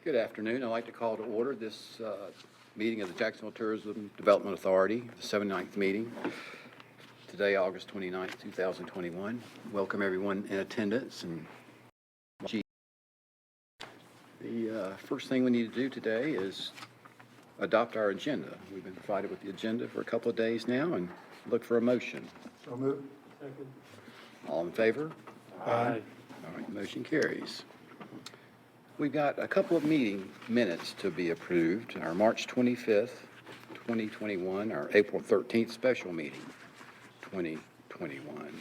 Good afternoon. I'd like to call to order this meeting of the Jacksonville Tourism Development Authority, the 79th meeting, today, August 29th, 2021. Welcome everyone in attendance. And the first thing we need to do today is adopt our agenda. We've been provided with the agenda for a couple of days now and look for a motion. So moved. Second. All in favor? Aye. All right, motion carries. We've got a couple of meeting minutes to be approved. Our March 25th, 2021, our April 13th special meeting, 2021.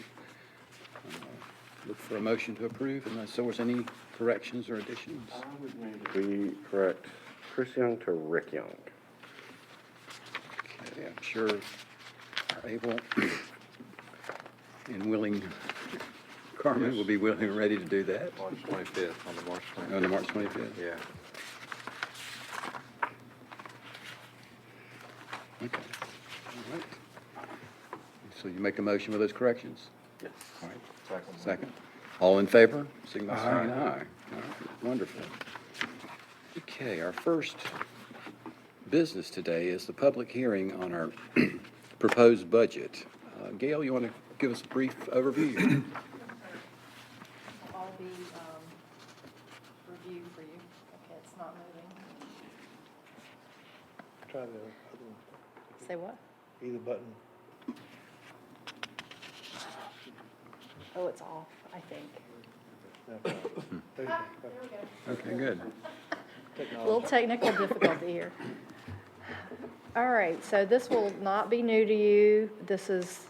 Look for a motion to approve unless there was any corrections or additions. I would move that we correct Chris Young to Rick Young. Okay, I'm sure our able and willing Carmen will be willing and ready to do that. March 25th, on the March 25th. On the March 25th? Yeah. Okay. All right. So you make a motion with those corrections? Yes. All right. Second. Second. All in favor? Signify by saying aye. All right. Wonderful. Okay, our first business today is the public hearing on our proposed budget. Gail, you want to give us a brief overview? All be reviewed for you. Okay, it's not moving. Try the other one. Say what? Either button. Oh, it's off, I think. Okay, good. A little technical difficulty here. All right, so this will not be new to you. This is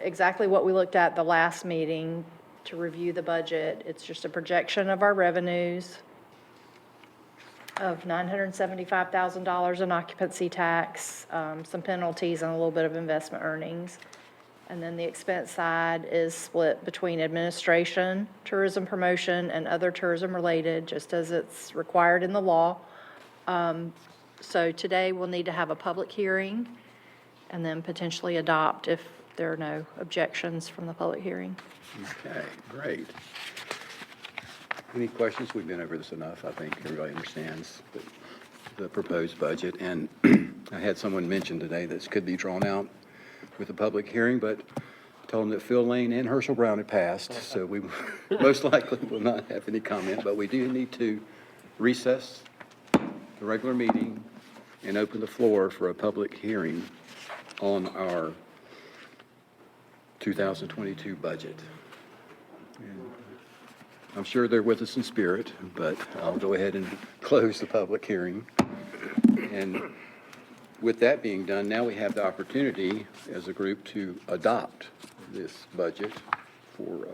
exactly what we looked at the last meeting to review the budget. It's just a projection of our revenues of $975,000 in occupancy tax, some penalties, and a little bit of investment earnings. And then the expense side is split between administration, tourism promotion, and other tourism related, just as it's required in the law. So today we'll need to have a public hearing and then potentially adopt if there are no objections from the public hearing. Okay, great. Any questions? We've been over this enough. I think everybody understands the proposed budget. And I had someone mention today that this could be drawn out with a public hearing, but told them that Phil Lane and Herschel Brown had passed, so we most likely will not have any comment, but we do need to recess the regular meeting and open the floor for a public hearing on our 2022 budget. And I'm sure they're with us in spirit, but I'll go ahead and close the public hearing. And with that being done, now we have the opportunity as a group to adopt this budget for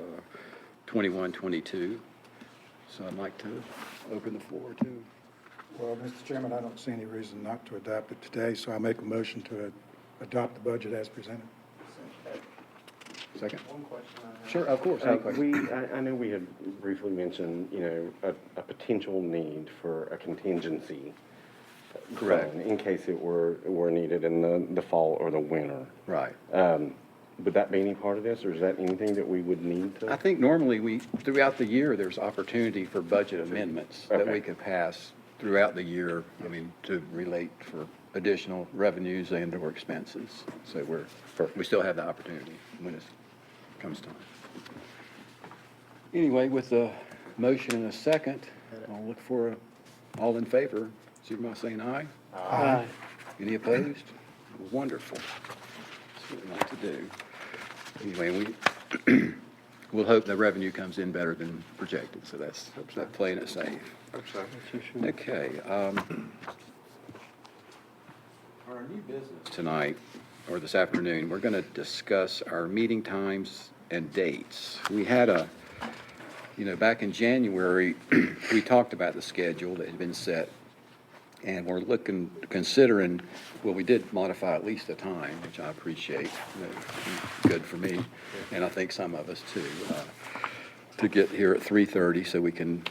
21-22. So I'd like to open the floor to. Well, Mr. Chairman, I don't see any reason not to adopt it today, so I make a motion to adopt the budget as presented. Second? One question I have. Sure, of course. Any question? I know we had briefly mentioned, a potential need for a contingency. Correct. In case it were needed in the fall or the winter. Right. Would that be any part of this, or is that anything that we would need to? I think normally throughout the year, there's opportunity for budget amendments that we Okay. could pass throughout the year, to relate for additional revenues and or expenses. So we still have the opportunity when it comes time. Anyway, with the motion and a second, I'll look for all in favor. Signify by saying aye. Aye. Any opposed? Wonderful. That's what we like to do. Anyway, we'll hope the revenue comes in better than projected, so that's playing it safe. Okay. Our new business tonight, or this afternoon, we're going to discuss our meeting times and dates. We had back in January, we talked about the schedule that had been set. And we're considering, well, we did modify at least the time, which I appreciate. Good for me, and I think some of us too, to get here at 3:30 so we can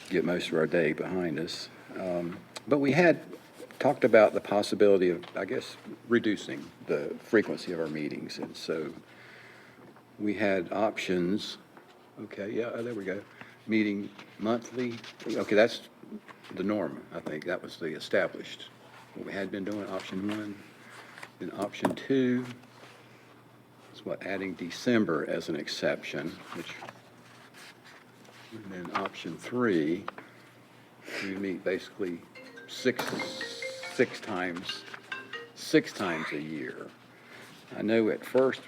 get most of our day behind us. But we had talked about the possibility of, I guess, reducing the frequency of our meetings. And so we had options. Okay, yeah, there we go. Meeting monthly. Okay, that's the norm. I think that was the established, what we had been doing, option one. Then option two is what, adding December as an exception, which, and then option three, we meet basically six times a year. I know at first,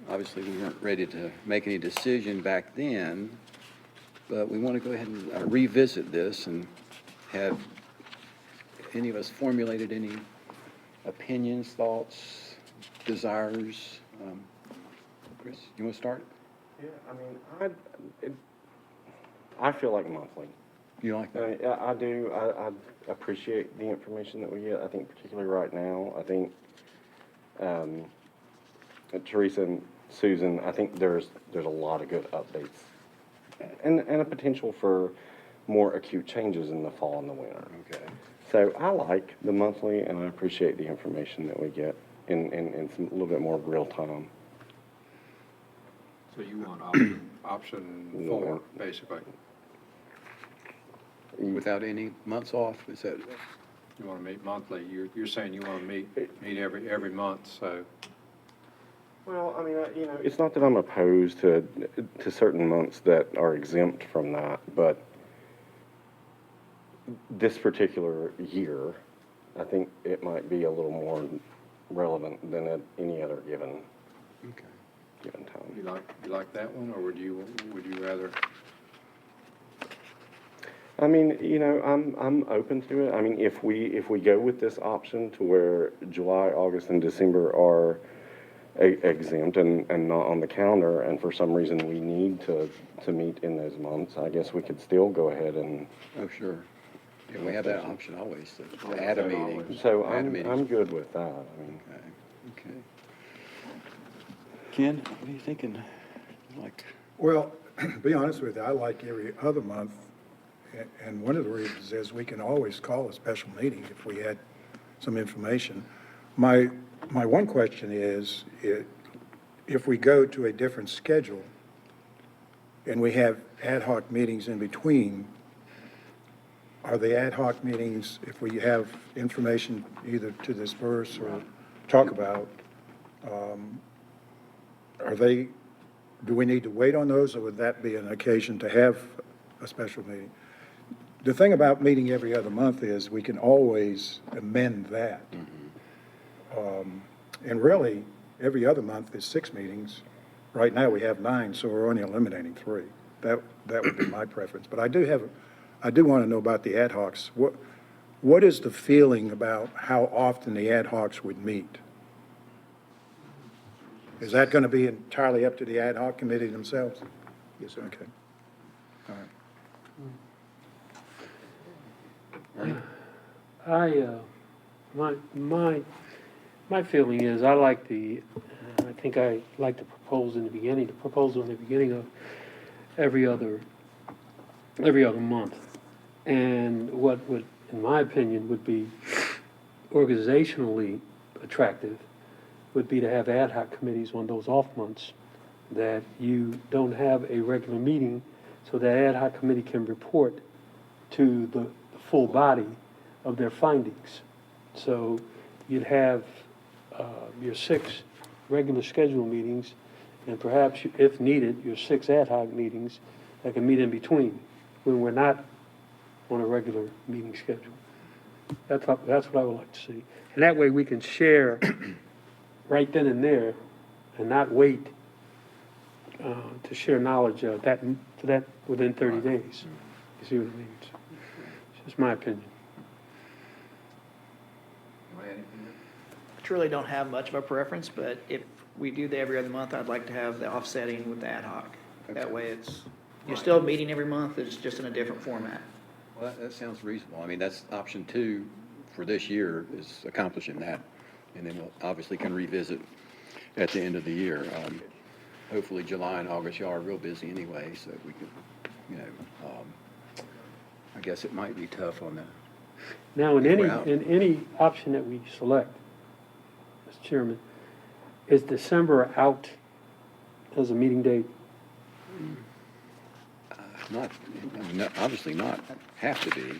obviously, we weren't ready to make any decision back then, but we want to go ahead and revisit this and have any of us formulated any opinions, thoughts, desires. Chris, you want to start? Yeah, I mean, I feel like monthly. You like that? I do. I appreciate the information that we get. I think particularly right now, I think Teresa and Susan, I think there's a lot of good updates and a potential for more acute changes in the fall and the winter. Okay. So I like the monthly, and I appreciate the information that we get in some, a little bit more real time. So you want option four, basically? Without any months off, is that? You want to meet monthly. You're saying you want to meet every month, so. Well, I mean, you know, it's not that I'm opposed to certain months that are exempt from that, but this particular year, I think it might be a little more relevant than at any other given time. You like that one, or would you rather? I mean, you know, I'm open to it. I mean, if we go with this option to where July, August, and December are exempt and not on the calendar, and for some reason we need to meet in those months, I guess we could still go ahead and. Oh, sure. Yeah, we have that option always, to add a meeting. So Add a meeting. I'm good with that. I mean, Okay. Ken, what are you thinking? Like, Well, to be honest with you, I like every other month, and one of the reasons is we can always call a special meeting if we had some information. My one question is, if we go to a different schedule and we have ad hoc meetings in between, are the ad hoc meetings, if we have information either to disperse or talk about, do we need to wait on those, or would that be an occasion to have a special meeting? The thing about meeting every other month is we can always amend that. And really, every other month is 6 meetings. Right now, we have 9, so we're only eliminating 3. That would be my preference. But I do want to know about the ad hocs. What is the feeling about how often the ad hocs would meet? Is that going to be entirely up to the ad hoc committee themselves? Yes, sir. Okay. All right. My feeling is, I think I like the proposal in the beginning of every other month. And what would, in my opinion, would be organizationally attractive would be to have ad hoc committees on those off months, that you don't have a regular meeting, so that ad hoc committee can report to the full body of their findings. So you'd have your 6 regular scheduled meetings, and perhaps, if needed, your 6 ad hoc meetings that can meet in between when we're not on a regular meeting schedule. That's what I would like to see. And that way we can share right then and there and not wait to share knowledge of that within 30 days. You see what I mean? It's just my opinion. I truly don't have much of a preference, but if we do the every other month, I'd like to have the offsetting with the ad hoc. That way you're still meeting every month, it's just in a different format. well, that sounds reasonable. I mean, that's option 2 for this year, is accomplishing that. And then we'll obviously can revisit at the end of the year. Hopefully July and August, y'all are real busy anyway, so we could, I guess it might be tough on the. Now, in We're out. any option that we select, Mr. Chairman, is December out as a meeting date? Not, obviously not have to be.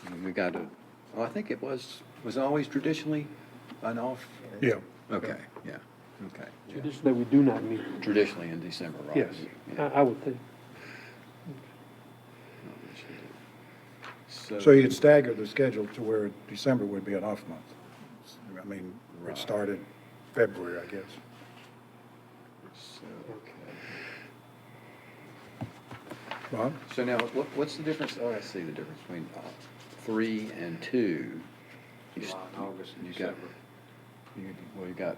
And we got a, oh, I think it was it always traditionally an off? Yeah. Okay, yeah, okay. yeah. Traditionally, we do not meet. Traditionally in December, right? Yes, Yeah. I would think. So you'd stagger the schedule to where December would be an off month. I mean, Right. it started February, I guess. So, okay. Bob? So now, what's the difference, oh, I see the difference between 3 and 2. You July, August, and you got- December. Well, you got,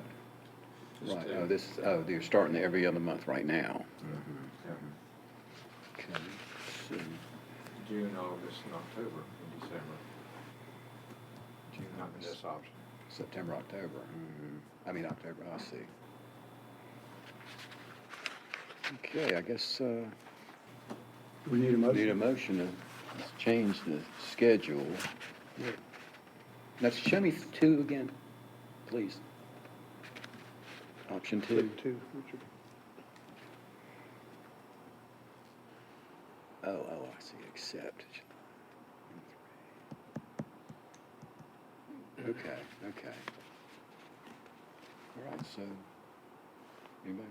Just right, two. oh, this, oh, you're starting every other month right now. Okay, so, June, August, and October, and December. June, Not in this option. September, October. I mean, October, I see. Okay, I guess, We need a need a motion? motion to change the schedule. Now, show me 2 again, please. Option 2. Two, Richard. Oh, I see, accept. Okay. All right, so, anybody?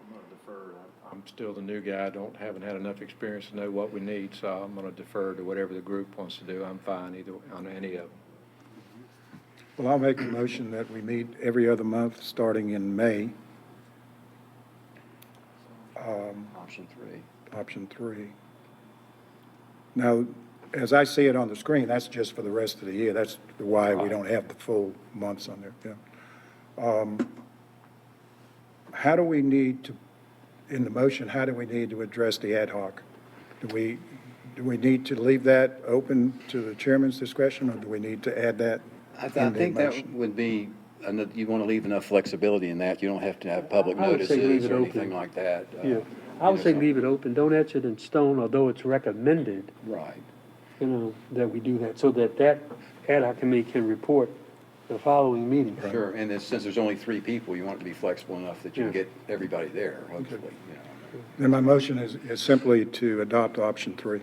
I'm gonna defer. I'm still the new guy. Haven't had enough experience to know what we need, so I'm gonna defer to whatever the group wants to do. I'm fine either, on any of them. Well, I'll make a motion that we meet every other month, starting in May. Option 3. Option 3. Now, as I see it on the screen, that's just for the rest of the year. That's why we don't have the full months on there, yeah. How do we need to, in the motion, how do we need to address the ad hoc? Do we need to leave that open to the chairman's discretion, or do we need to add that I in the think that motion? would be, you want to leave enough flexibility in that. You don't have to have public I would say leave notices it or open. anything like that. Yeah, I would say leave it open, don't etch it in stone, although it's recommended, Right. that we do that, so that ad hoc committee can report the following meeting. Sure, and since there's only 3 people, you want it to be flexible enough that you can Yeah. get everybody there, hopefully, you know. Then my motion is simply to adopt option 3.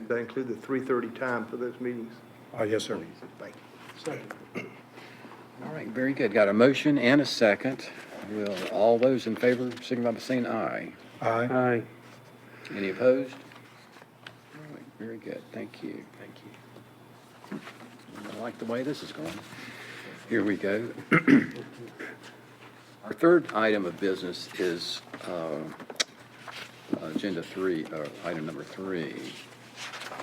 That include the 3:30 time for those meetings? Yes, sir. Thank you. All right, very good. Got a motion and a second. Will all those in favor signify by saying aye? Aye. Aye. Any opposed? All right, very good. Thank you. I like the way this is going. Here we go. Our third item of business is agenda 3, item number 3.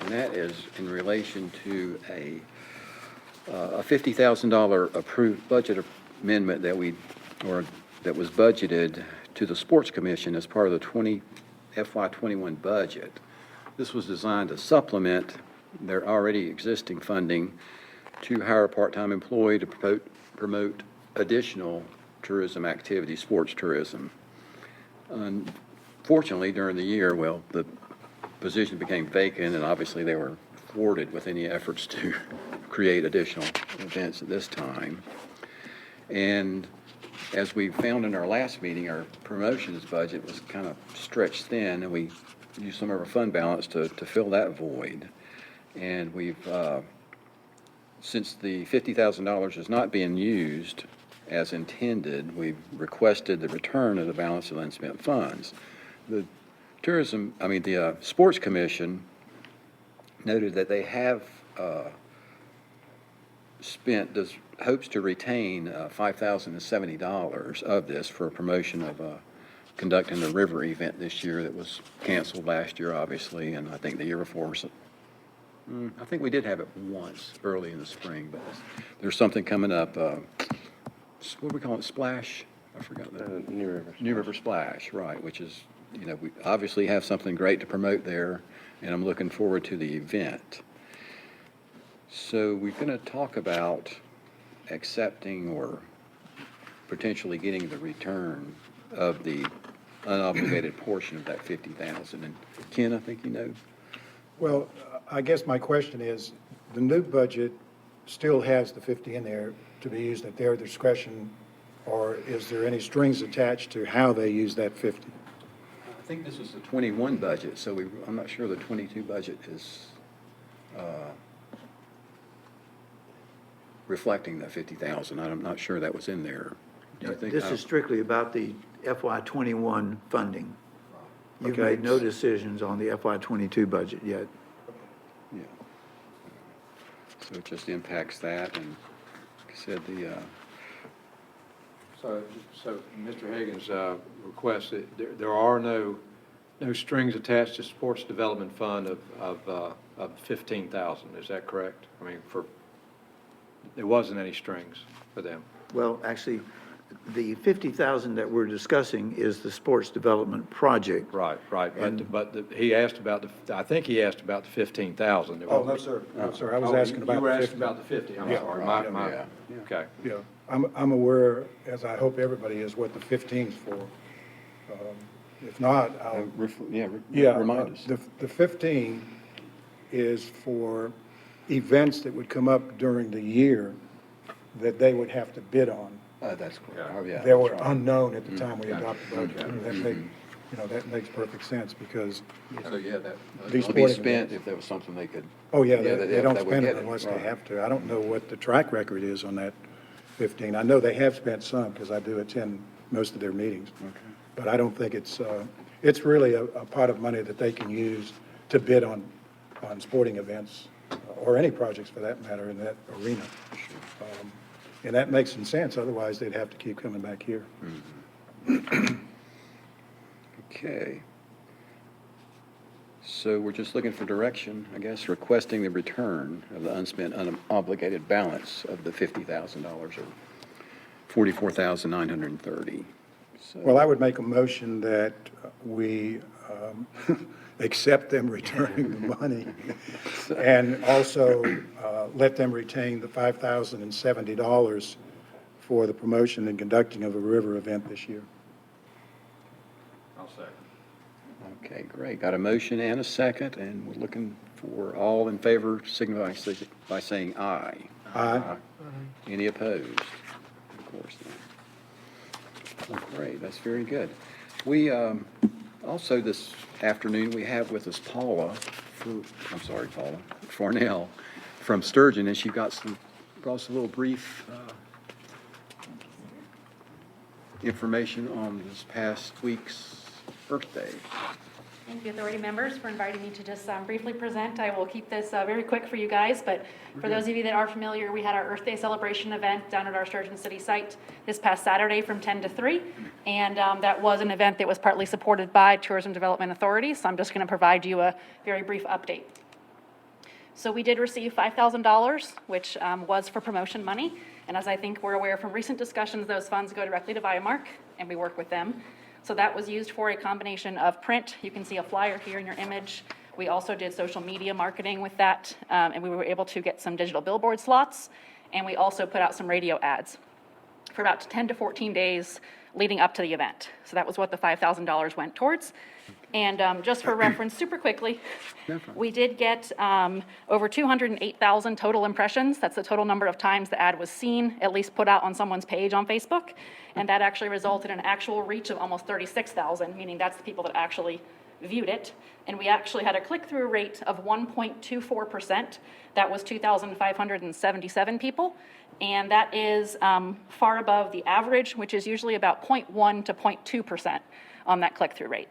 And that is in relation to a $50,000 approved budget amendment that was budgeted to the Sports Commission as part of the FY21 budget. This was designed to supplement their already existing funding to hire a part-time employee to promote additional tourism activities, sports tourism. Unfortunately, during the year, the position became vacant, and obviously they were thwarted with any efforts to create additional events at this time. And as we found in our last meeting, our promotions budget was kind of stretched thin, and we used some of our fund balance to fill that void. And we've, since the $50,000 is not being used as intended, we've requested the return of the balance of unspent funds. The Sports Commission noted that they have hopes to retain $5,070 of this for a promotion of conducting the river event this year that was canceled last year, obviously, and I think the year before. I think we did have it once early in the spring, but there's something coming up. What do we call it? Splash? I forgot that. New River. New River Splash, right, which is, we obviously have something great to promote there, and I'm looking forward to the event. So we're going to talk about accepting or potentially getting the return of the unobligated portion of that $50,000. And Ken, I think you know. Well, I guess my question is, the new budget still has the 50 in there to be used at their discretion, or is there any strings attached to how they use that 50? I think this is the 21 budget, so I'm not sure the 22 budget is reflecting the 50,000. I'm not sure that was in there. Do you think? This is strictly about the FY '21 funding. You've Okay. made no decisions on the FY '22 budget yet. Yeah. So it just impacts that, and like I said, So Mr. Hagan's request, that there are no strings attached to Sports Development Fund of 15,000, is that correct? I mean, there wasn't any strings for them. Well, actually, the 50,000 that we're discussing is the sports development project. Right, And- but he asked about I think he asked about the 15,000. Oh, no, sir. No, sir. I was asking about You were the asking 50. about the 50, I'm Yeah. sorry. Yeah. Okay. Yeah, I'm aware, as I hope everybody is, what the 15's for. If not, I'll, yeah. Remind us. The 15 is for events that would come up during the year that they would have to bid on. That's correct. Oh, yeah. They were that's right. unknown at the time we adopted the budget. That makes perfect sense, because, So, yeah, that These would be sporting spent events. if there was something they could. oh, yeah, Yeah, they don't that would spend get it it. unless they Right. have to. I don't know what the track record is on that 15. I know they have spent some, because I do attend most of their meetings. But I don't think it's really a pot of money that they can use to bid on sporting events, or any projects for that matter, in that arena. And that makes some sense, otherwise they'd have to keep coming back here. Okay. So we're just looking for direction, I guess, requesting the return of the unspent, unobligated balance of the $50,000 or $44,930. So, Well, I would make a motion that we accept them returning the money, and also let them retain the $5,070 for the promotion and conducting of a river event this year. I'll second. okay, great. Got a motion and a second, and we're looking for all in favor, signify by saying aye. Aye. Any opposed? Of course not. Oh, great, that's very good. We, also this afternoon, we have with us Paula Farnell from Sturgeon, and she brought us a little brief information on this past week's birthday. Thank you, authority members, for inviting me to just briefly present. I will keep this very quick for you guys, but for those of you that are familiar, we had our Earth Day celebration event down at our Sturgeon City site this past Saturday from 10 to 3, and that was an event that was partly supported by Tourism Development Authority, so I'm just going to provide you a very brief update. So we did receive $5,000, which was for promotion money, and as I think we're aware from recent discussions, those funds go directly to Viamark, and we work with them. So that was used for a combination of print. You can see a flyer here in your image. We also did social media marketing with that, and we were able to get some digital billboard slots, and we also put out some radio ads for about 10 to 14 days leading up to the event. So that was what the $5,000 went towards. And just for reference, super quickly, we did get over 208,000 total impressions. That's the total number of times the ad was seen, at least put out on someone's page on Facebook. And that actually resulted in an actual reach of almost 36,000, meaning that's the people that actually viewed it. And we actually had a click-through rate of 1.24%. That was 2,577 people. And that is far above the average, which is usually about 0.1 to 0.2% on that click-through rate.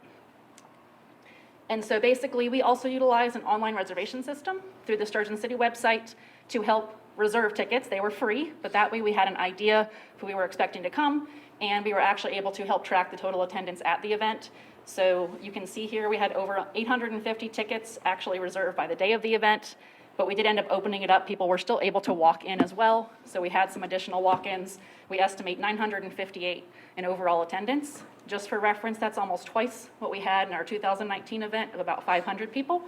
And so basically, we also utilize an online reservation system through the Sturgeon City website to help reserve tickets. They were free, but that way we had an idea who we were expecting to come, and we were actually able to help track the total attendance at the event. So you can see here we had over 850 tickets actually reserved by the day of the event, but we did end up opening it up. People were still able to walk in as well, so we had some additional walk-ins. We estimate 958 in overall attendance. Just for reference, that's almost twice what we had in our 2019 event of about 500 people.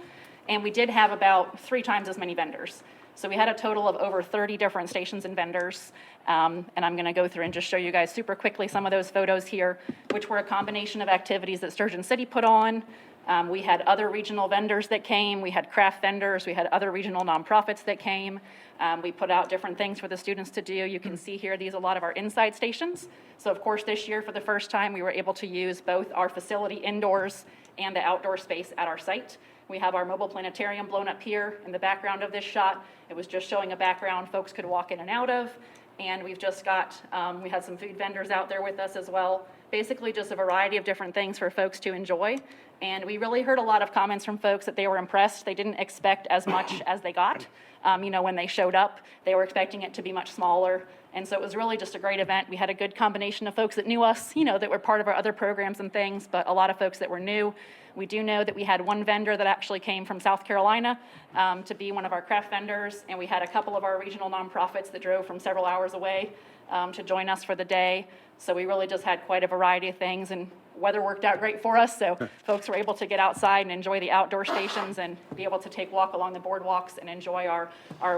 And we did have about 3 times as many vendors. So we had a total of over 30 different stations and vendors. And I'm going to go through and just show you guys super quickly some of those photos here, which were a combination of activities that Sturgeon City put on. We had other regional vendors that came. We had craft vendors. We had other regional nonprofits that came. We put out different things for the students to do. You can see here, these are a lot of our inside stations. So of course, this year, for the first time, we were able to use both our facility indoors and the outdoor space at our site. We have our mobile planetarium blown up here in the background of this shot. It was just showing a background folks could walk in and out of. And we've just got, we had some food vendors out there with us as well. Basically just a variety of different things for folks to enjoy. And we really heard a lot of comments from folks that they were impressed. They didn't expect as much as they got. When they showed up, they were expecting it to be much smaller. And so it was really just a great event. We had a good combination of folks that knew us, that were part of our other programs and things, but a lot of folks that were new. We do know that we had one vendor that actually came from South Carolina to be one of our craft vendors, and we had a couple of our regional nonprofits that drove from several hours away to join us for the day. So we really just had quite a variety of things, and weather worked out great for us, so folks were able to get outside and enjoy the outdoor stations and be able to take walk along the boardwalks and enjoy our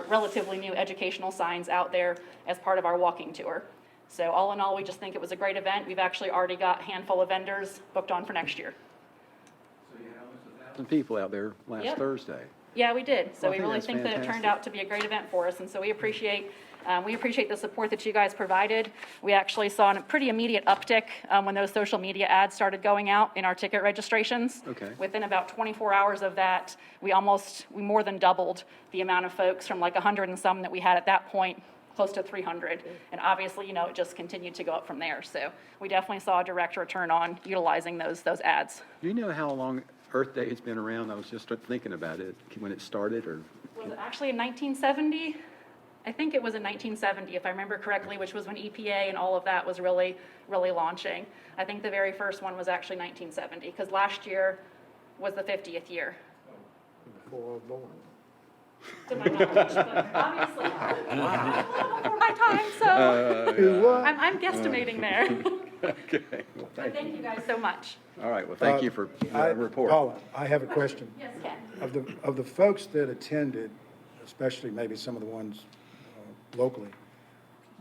relatively new educational signs out there as part of our walking tour. So all in all, we just think it was a great event. We've actually already got a handful of vendors booked on for next year. So you had almost 1,000 people out there last Yep. Thursday. Yeah, we did. So Well, I we think really that's think that it turned fantastic. out to be a great event for us, and so we appreciate the support that you guys provided. We actually saw a pretty immediate uptick when those social media ads started going out in our ticket registrations. Okay. Within about 24 hours of that, we more than doubled the amount of folks from like 100 and some that we had at that point, close to 300. And obviously, it just continued to go up from there. So we definitely saw a direct return on utilizing those ads. Do you know how long Earth Day has been around? I was just thinking about it, when it started, or? Was it actually in 1970? I think it was in 1970, if I remember correctly, which was when EPA and all of that was really, really launching. I think the very first one was actually 1970, because last year was the 50th year. Before I was born. To my knowledge, but obviously, before my time, so I'm guesstimating there. Okay, well, But thank you guys so much. all right, well, thank you for the report. Paula, I have a question. Yes, Ken. Of the folks that attended, especially maybe some of the ones locally,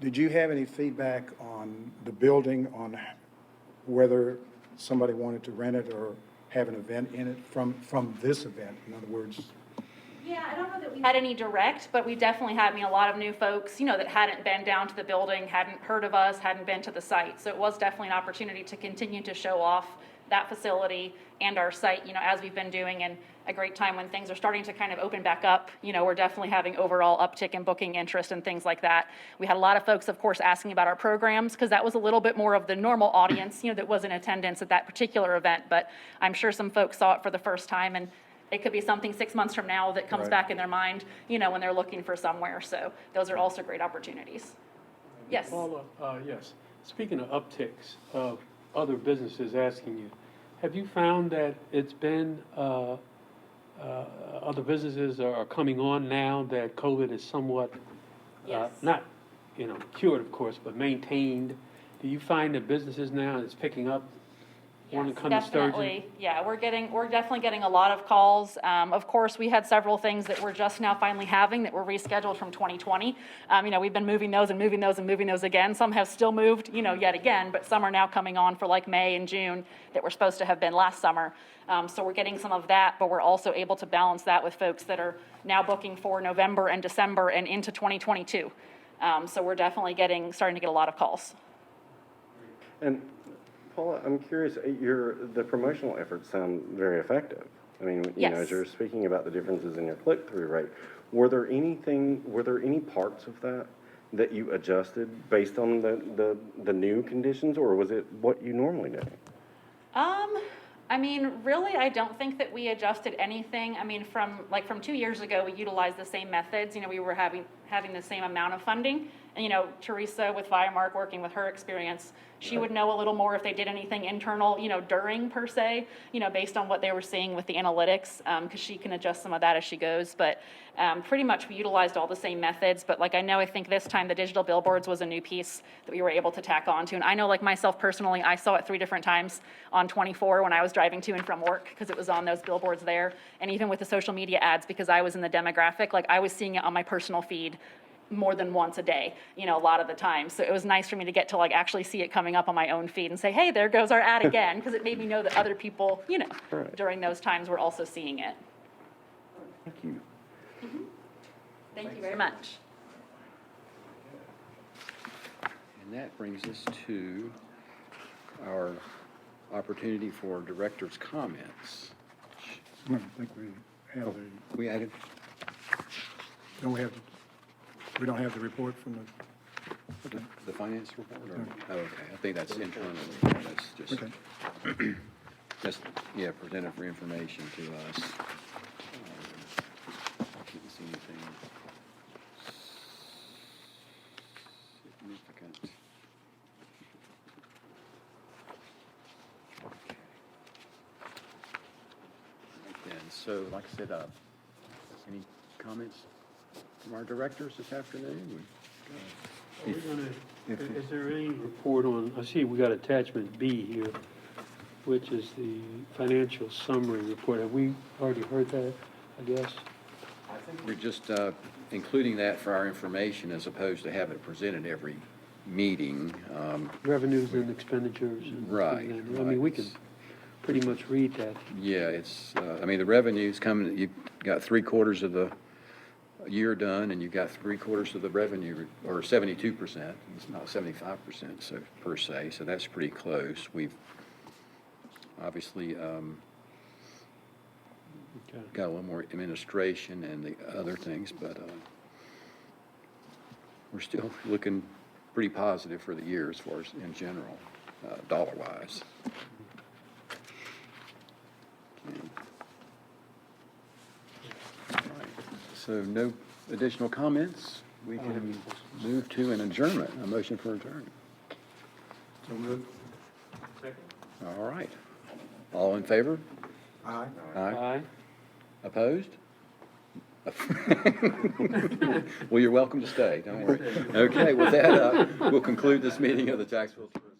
did you have any feedback on the building, on whether somebody wanted to rent it or have an event in it from this event? In other words, Yeah, I don't know that we had any direct, but we definitely had, a lot of new folks, that hadn't been down to the building, hadn't heard of us, hadn't been to the site. So it was definitely an opportunity to continue to show off that facility and our site, as we've been doing, and a great time when things are starting to kind of open back up. We're definitely having overall uptick in booking interest and things like that. We had a lot of folks, of course, asking about our programs, because that was a little bit more of the normal audience, that was in attendance at that particular event. But I'm sure some folks saw it for the first time, and it could be something 6 months from now that comes Right. back in their mind, when they're looking for somewhere. So those are also great opportunities. Yes. Paula, yes. Speaking of upticks of other businesses asking you, have you found that it's been, other businesses are coming on now that COVID is somewhat, Yes. not, cured, of course, but maintained? Do you find that businesses now is picking up, want to Yes, come to Sturgeon? definitely. Yeah, we're definitely getting a lot of calls. Of course, we had several things that we're just now finally having that were rescheduled from 2020. We've been moving those and moving those and moving those again. Some have still moved, yet again, but some are now coming on for like May and June that were supposed to have been last summer. So we're getting some of that, but we're also able to balance that with folks that are now booking for November and December and into 2022. So we're definitely starting to get a lot of calls. And Paula, I'm curious, the promotional efforts sound very effective. I mean, Yes. as you're speaking about the differences in your click-through rate, were there any parts of that you adjusted based on the new conditions, or was it what you normally do? Really, I don't think that we adjusted anything. From 2 years ago, we utilized the same methods. We were having the same amount of funding. And, Teresa with Viamark, working with her experience, she would know a little more if they did anything internal, during per se, based on what they were seeing with the analytics, because she can adjust some of that as she goes. But pretty much we utilized all the same methods. But I think this time the digital billboards was a new piece that we were able to tack on to. And I know myself personally, I saw it 3 different times on 24 when I was driving to and from work, because it was on those billboards there. And even with the social media ads, because I was in the demographic, I was seeing it on my personal feed more than once a day, a lot of the time. So it was nice for me to get to actually see it coming up on my own feed and say, hey, there goes our ad again, because it made me know that other people, Right. during those times were also seeing it. Thank you. Thank you very much. And that brings us to our opportunity for director's comments. I don't think we have the, We added, don't we have, we don't have the report from the finance report, or, oh, okay, I think that's internally, that's just, the, okay. just, yeah, presented for information to us. Didn't see anything significant. Right then, so like I said, any comments from our directors this afternoon? Are we gonna, is there any report on, I see we got attachment B here, which is the financial summary report. Have we already heard that, I guess? I think we're just including that for our information as opposed to having it presented every meeting. Revenues and expenditures. And Right, I mean, we right. can pretty much read that. Yeah, it's, I mean, the revenue's coming, you've got 3/4 of the year done, and you've got 3/4 of the revenue, or 72%. It's not 75%, so, per se, so that's pretty close. We've obviously Okay. got a little more administration and the other things, but we're still looking pretty positive for the year as far as in general, dollar-wise. Okay. All right. So no additional comments? We can move to an adjournment, a motion for adjournment. So moved. All right. All in favor? Aye. Aye. Opposed? Well, you're welcome to stay, don't worry. Okay, with that, we'll conclude this meeting of the Jacksonville Tourism